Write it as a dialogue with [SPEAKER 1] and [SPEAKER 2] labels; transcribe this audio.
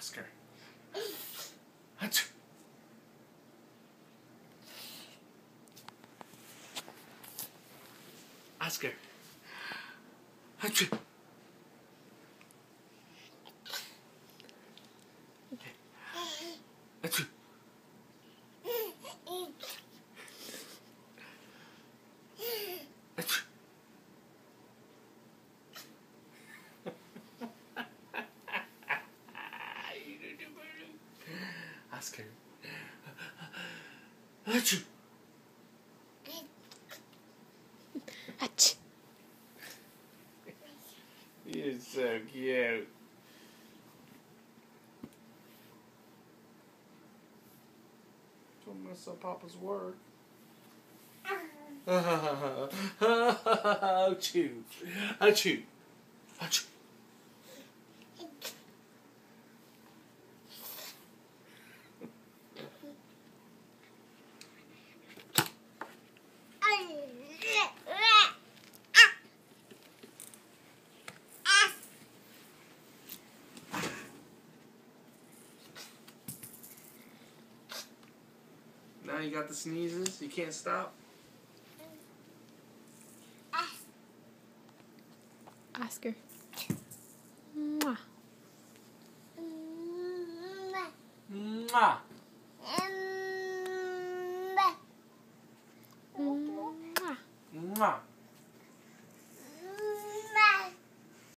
[SPEAKER 1] Oscar. Achoo. Oscar. Achoo. Achoo. Achoo. Oscar. Achoo.
[SPEAKER 2] Ach.
[SPEAKER 1] You're so cute. Don't mess up Papa's work. Achoo. Achoo. Achoo. Now you got the sneezes. You can't stop.
[SPEAKER 2] Oscar. Mwah.
[SPEAKER 1] Mwah.
[SPEAKER 2] Mwah.
[SPEAKER 1] Mwah.